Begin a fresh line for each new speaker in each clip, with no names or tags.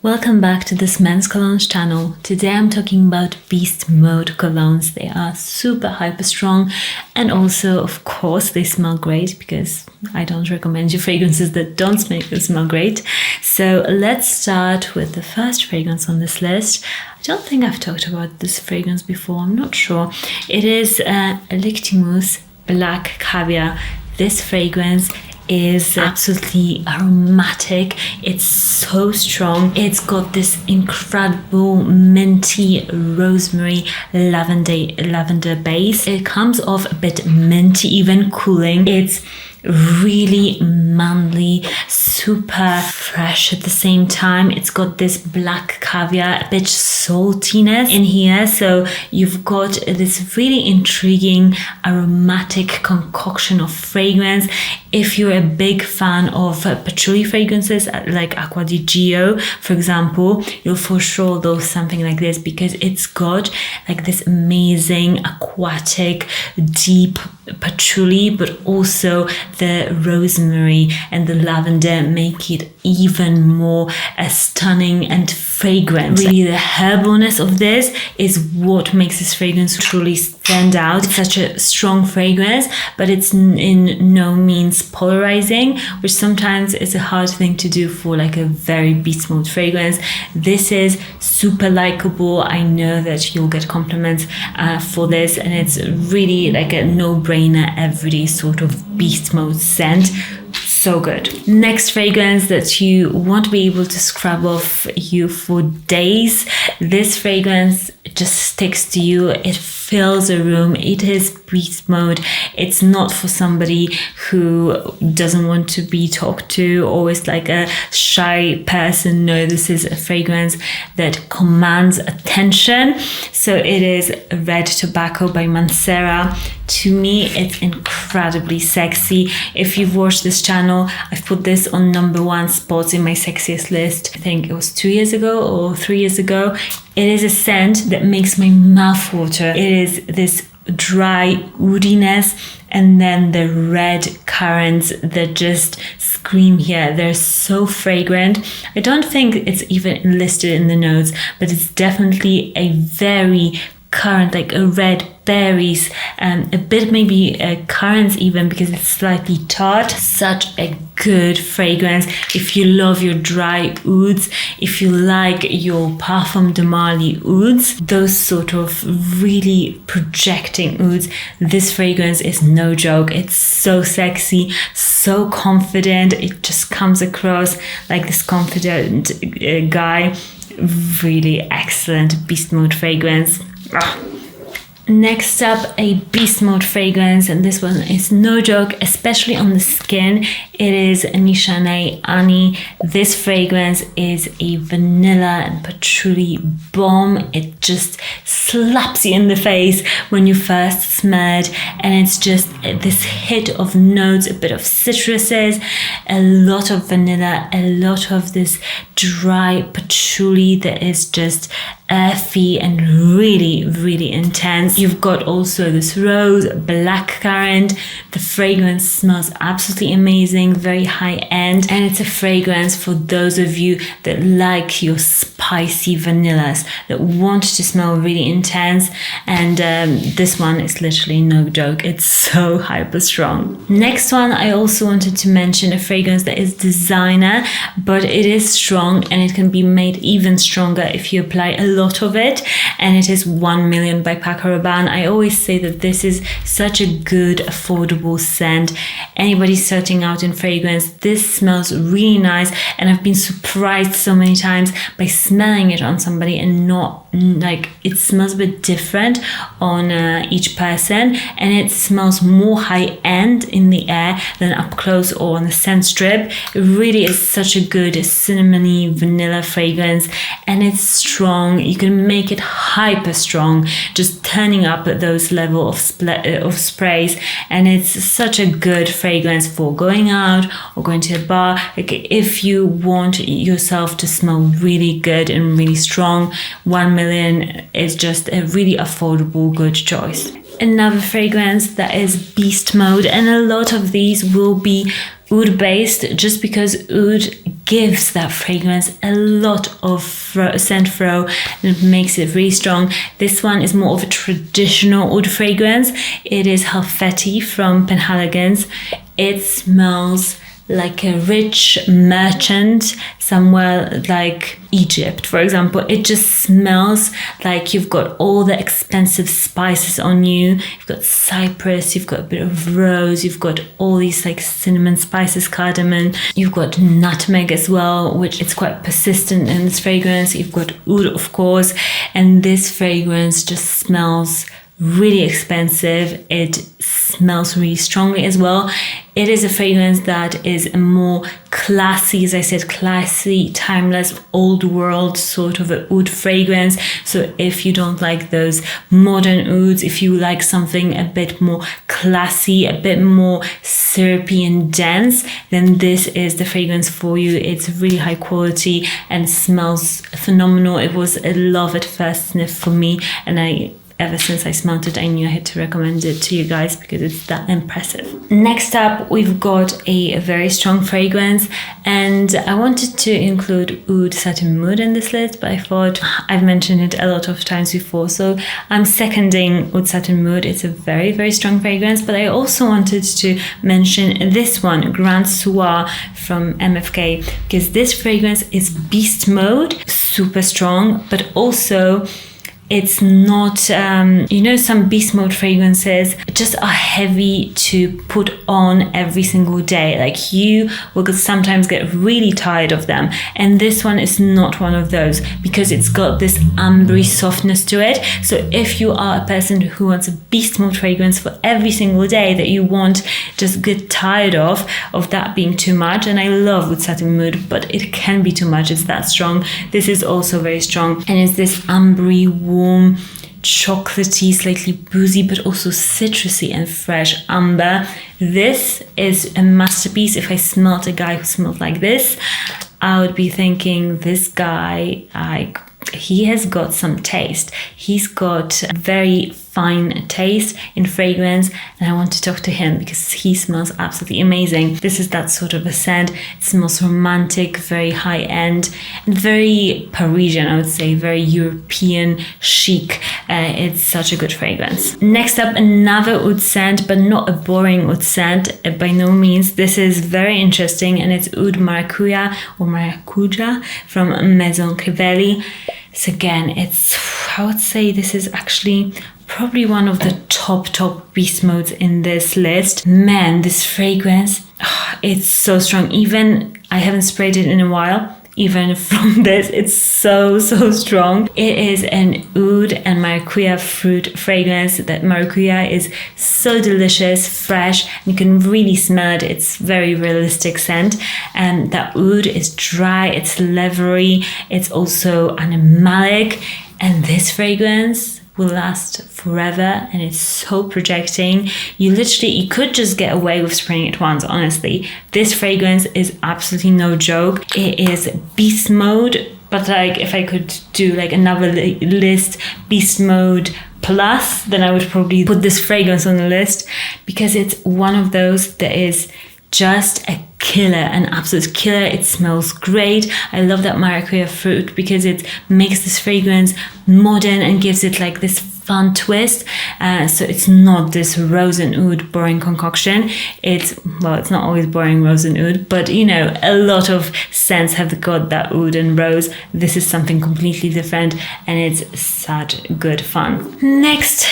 Welcome back to this Men's Colognes channel. Today I'm talking about Beast Mode colognes. They are super hyper strong and also, of course, they smell great because I don't recommend you fragrances that don't smell great. So let's start with the first fragrance on this list. I don't think I've talked about this fragrance before, I'm not sure. It is Elictimuss Black Caviar. This fragrance is absolutely aromatic. It's so strong. It's got this incredible minty rosemary lavender base. It comes off a bit minty, even cooling. It's really manly, super fresh at the same time. It's got this black caviar, a bit saltiness in here, so you've got this really intriguing aromatic concoction of fragrance. If you're a big fan of patchouli fragrances like Acqua di Gio, for example, you'll for sure love something like this because it's got like this amazing aquatic deep patchouli, but also the rosemary and the lavender make it even more stunning and fragrant. Really, the herbalness of this is what makes this fragrance truly stand out. It's such a strong fragrance, but it's in no means polarizing, which sometimes is a hard thing to do for like a very beast mode fragrance. This is super likable. I know that you'll get compliments for this, and it's really like a no-brainer everyday sort of beast mode scent. So good. Next fragrance that you won't be able to scrub off you for days. This fragrance just sticks to you. It fills a room. It is beast mode. It's not for somebody who doesn't want to be talked to or is like a shy person. No, this is a fragrance that commands attention. So it is Red Tobacco by Mancera. To me, it's incredibly sexy. If you've watched this channel, I've put this on #1 spots in my sexiest list. I think it was 2 years ago or 3 years ago. It is a scent that makes my mouth water. It is this dry woodiness and then the red currants that just scream here. They're so fragrant. I don't think it's even listed in the notes, but it's definitely a very currant, like a red berries, a bit maybe currants even because it's slightly tart. Such a good fragrance if you love your dry ouds, if you like your Parfum de Marly ouds, those sort of really projecting ouds. This fragrance is no joke. It's so sexy, so confident. It just comes across like this confident guy. Really excellent beast mode fragrance. Next up, a beast mode fragrance, and this one is no joke, especially on the skin. It is Nishane Ani. This fragrance is a vanilla and patchouli bomb. It just slaps you in the face when you first smell it, and it's just this hit of notes, a bit of citruses, a lot of vanilla, a lot of this dry patchouli that is just earthy and really, really intense. You've got also this rose, black currant. The fragrance smells absolutely amazing, very high end, and it's a fragrance for those of you that like your spicy vanillas, that want to smell really intense, and this one is literally no joke. It's so hyper strong. Next one, I also wanted to mention a fragrance that is designer, but it is strong and it can be made even stronger if you apply a lot of it, and it is 1 Million by Paco Rabanne. I always say that this is such a good affordable scent. Anybody starting out in fragrance, this smells really nice, and I've been surprised so many times by smelling it on somebody and not like it smells a bit different on each person, and it smells more high end in the air than up close or on the scent strip. It really is such a good cinnamony vanilla fragrance, and it's strong. You can make it hyper strong, just turning up at those level of sprays, and it's such a good fragrance for going out or going to a bar. Like if you want yourself to smell really good and really strong, 1 Million is just a really affordable good choice. Another fragrance that is beast mode, and a lot of these will be oud based, just because oud gives that fragrance a lot of scent throw and it makes it really strong. This one is more of a traditional oud fragrance. It is Halfeti from Penhaligon's. It smells like a rich merchant somewhere like Egypt, for example. It just smells like you've got all the expensive spices on you. You've got cypress, you've got a bit of rose, you've got all these like cinnamon spices, cardamom, you've got nutmeg as well, which is quite persistent in this fragrance. You've got oud, of course, and this fragrance just smells really expensive. It smells really strongly as well. It is a fragrance that is a more classy, as I said, classy, timeless, old world sort of a oud fragrance. So if you don't like those modern ouds, if you like something a bit more classy, a bit more syrupy and dense, then this is the fragrance for you. It's really high quality and smells phenomenal. It was a love at first sniff for me, and ever since I smelled it, I knew I had to recommend it to you guys because it's that impressive. Next up, we've got a very strong fragrance, and I wanted to include Oud Satin Mood in this list, but I thought I've mentioned it a lot of times before, so I'm seconding Oud Satin Mood. It's a very, very strong fragrance, but I also wanted to mention this one, Grand Soir from MFK, because this fragrance is Beast Mode, super strong, but also it's not, some Beast Mode fragrances just are heavy to put on every single day. Like, you will sometimes get really tired of them. And this one is not one of those because it's got this ambery softness to it. So if you are a person who wants a Beast Mode fragrance for every single day that you won't just get tired of that being too much, and I love Oud Satin Mood, but it can be too much. It's that strong. This is also very strong. And it's this ambery, warm, chocolatey, slightly boozy, but also citrusy and fresh amber. This is a masterpiece. If I smelled a guy who smelled like this, I would be thinking, this guy, he has got some taste. He's got a very fine taste in fragrance, and I want to talk to him because he smells absolutely amazing. This is that sort of a scent. It smells romantic, very high end, and very Parisian, I would say, very European chic. It's such a good fragrance. Next up, another oud scent, but not a boring oud scent by no means. This is very interesting, and it's Oud Maracuja or Maracuja from Maison Crivelli. So again, I would say this is actually probably one of the top Beast Modes in this list. Man, this fragrance, it's so strong. Even I haven't sprayed it in a while. Even from this, it's so strong. It is an oud and maracuja fruit fragrance. That maracuja is so delicious, fresh. You can really smell it. It's very realistic scent. And that oud is dry, it's leathery, it's also animalic. And this fragrance will last forever, and it's so projecting. You could just get away with spraying it once, honestly. This fragrance is absolutely no joke. It is Beast Mode, but like, if I could do like another list, Beast Mode plus, then I would probably put this fragrance on the list, because it's one of those that is just a killer, an absolute killer. It smells great. I love that maracuja fruit because it makes this fragrance modern and gives it like this fun twist. So it's not this rose and oud boring concoction. It's not always boring rose and oud, but a lot of scents have got that oud and rose. This is something completely different, and it's such good fun. Next,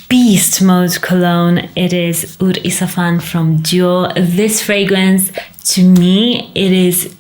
Beast Mode cologne. It is Oud Isafan from Dior. This fragrance, to me, it is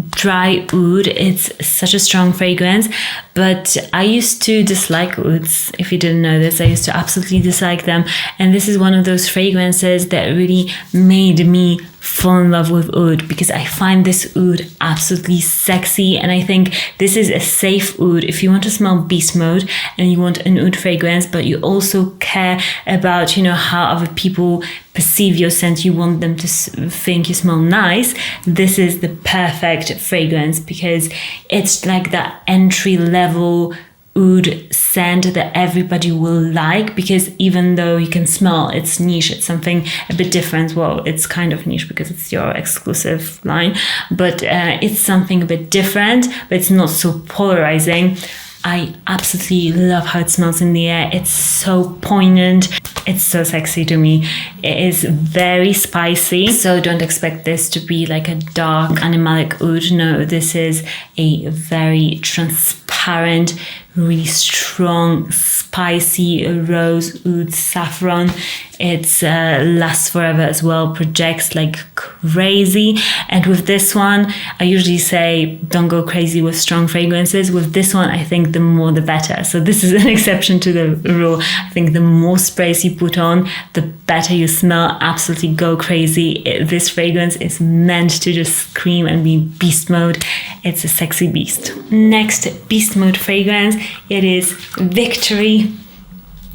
dry oud. It's such a strong fragrance, but I used to dislike ouds. If you didn't know this, I used to absolutely dislike them, and this is one of those fragrances that really made me fall in love with oud, because I find this oud absolutely sexy, and I think this is a safe oud. If you want to smell Beast Mode and you want an oud fragrance, but you also care about how other people perceive your scent, you want them to think you smell nice, this is the perfect fragrance, because it's like that entry level oud scent that everybody will like, because even though you can smell it's niche, it's something a bit different. Well, it's kind of niche because it's your exclusive line, but it's something a bit different, but it's not so polarizing. I absolutely love how it smells in the air. It's so poignant. It's so sexy to me. It is very spicy, so don't expect this to be like a dark animalic oud. No, this is a very transparent, really strong, spicy rose oud saffron. It's lasts forever as well, projects like crazy. And with this one, I usually say don't go crazy with strong fragrances. With this one, I think the more the better. So this is an exception to the rule. I think the more sprays you put on, the better you smell. Absolutely go crazy. This fragrance is meant to just scream and be beast mode. It's a sexy beast. Next beast mode fragrance, it is Victory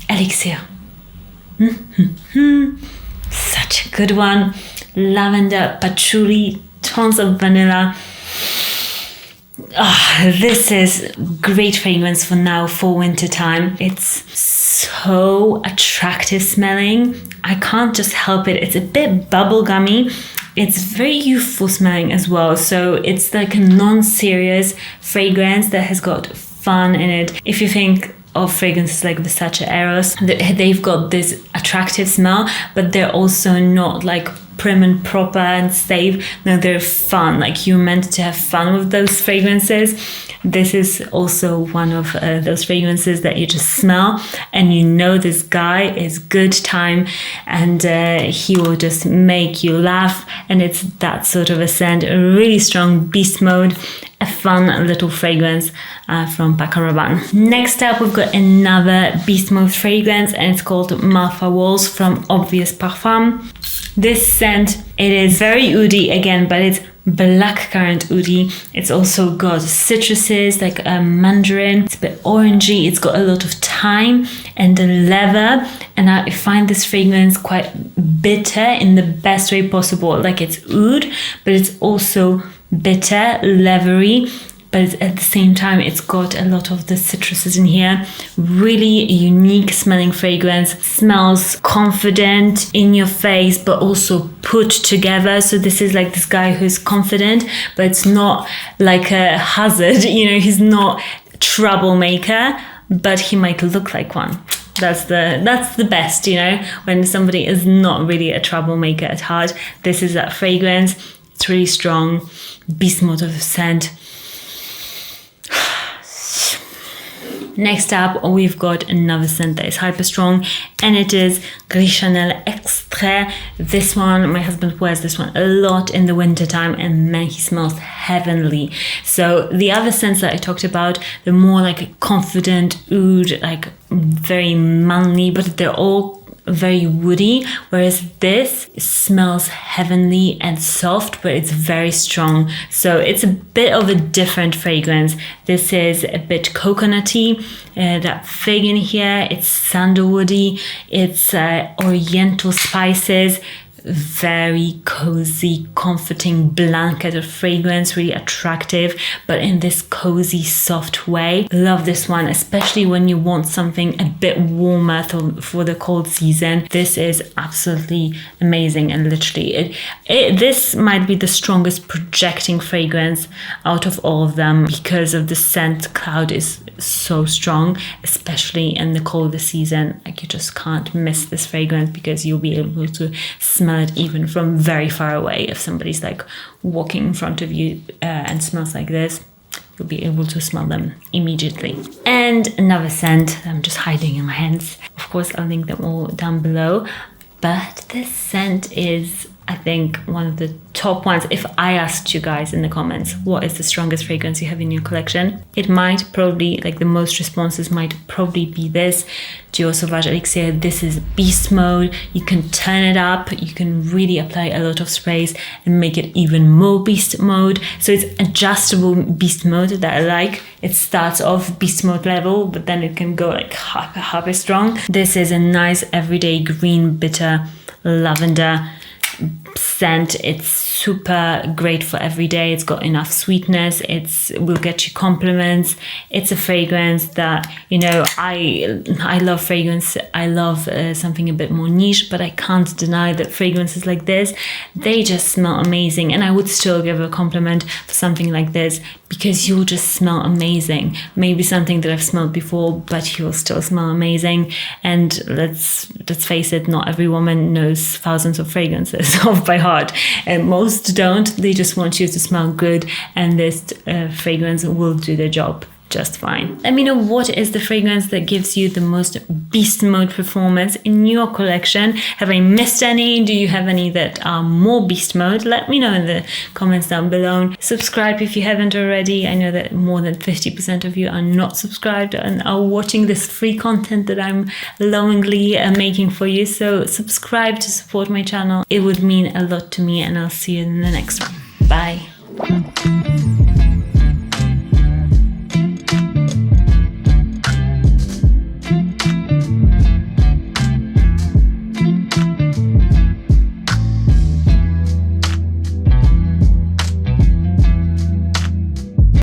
Elixir. Such a good one. Lavender, patchouli, tons of vanilla. This is great fragrance for now, for winter time. It's so attractive smelling. I can't just help it. It's a bit bubblegummy. It's very youthful smelling as well. So it's like a non-serious fragrance that has got fun in it. If you think of fragrances like Versace Eros, they've got this attractive smell, but they're also not like prim and proper and safe. No, they're fun. Like, you're meant to have fun with those fragrances. This is also one of those fragrances that you just smell and you know this guy is good time, and he will just make you laugh. And it's that sort of a scent, a really strong beast mode, a fun little fragrance from Paco Rabanne. Next up, we've got another beast mode fragrance, and it's called Malfa Walls from Obvious Parfums. This scent, it is very oudy again, but it's blackcurrant oudy. It's also got citruses like mandarin. It's a bit orangey. It's got a lot of thyme and leather, and I find this fragrance quite bitter in the best way possible. Like, it's oud, but it's also bitter, leathery, but at the same time it's got a lot of the citruses in here. Really unique smelling fragrance. Smells confident, in your face, but also put together. So this is like this guy who's confident, but it's not like a hazard, you know, he's not a troublemaker, but he might look like one. That's the best, you know, when somebody is not really a troublemaker at heart. This is that fragrance. It's really strong, beast mode of scent. Next up, we've got another scent that is hyper strong, and it is Gris Chanel Extrait. This one, my husband wears this one a lot in the winter time, and man, he smells heavenly. So the other scents that I talked about, the more like confident oud, like very manly, but they're all very woody, whereas this smells heavenly and soft, but it's very strong. So it's a bit of a different fragrance. This is a bit coconutty, that fig in here, it's sandalwoody, it's oriental spices. Very cozy, comforting blanket of fragrance, really attractive, but in this cozy, soft way. Love this one, especially when you want something a bit warmer for the cold season. This is absolutely amazing, and literally, this might be the strongest projecting fragrance out of all of them, because of the scent cloud is so strong, especially in the colder season. Like, you just can't miss this fragrance, because you'll be able to smell it even from very far away. If somebody's like walking in front of you and smells like this, you'll be able to smell them immediately. And another scent I'm just hiding in my hands. Of course, I'll link them all down below. But this scent is, I think, one of the top ones. If I asked you guys in the comments what is the strongest fragrance you have in your collection, it might probably, like, the most responses might probably be this Dior Sauvage Elixir. This is beast mode. You can turn it up, you can really apply a lot of sprays and make it even more beast mode. So it's adjustable beast mode that I like. It starts off beast mode level, but then it can go like hyper strong. This is a nice everyday green bitter lavender, scent. It's super great for every day. It's got enough sweetness. It will get you compliments. It's a fragrance that, you know, I love fragrance. I love something a bit more niche, but I can't deny that fragrances like this, they just smell amazing. And I would still give a compliment for something like this because you'll just smell amazing. Maybe something that I've smelled before, but you'll still smell amazing. And let's face it, not every woman knows thousands of fragrances off by heart, and most don't. They just want you to smell good, and this fragrance will do the job just fine. Let me know, what is the fragrance that gives you the most beast mode performance in your collection? Have I missed any? Do you have any that are more beast mode? Let me know in the comments down below. Subscribe if you haven't already. I know that more than 50% of you are not subscribed and are watching this free content that I'm lovingly making for you. So subscribe to support my channel. It would mean a lot to me, and I'll see you in the next one. Bye.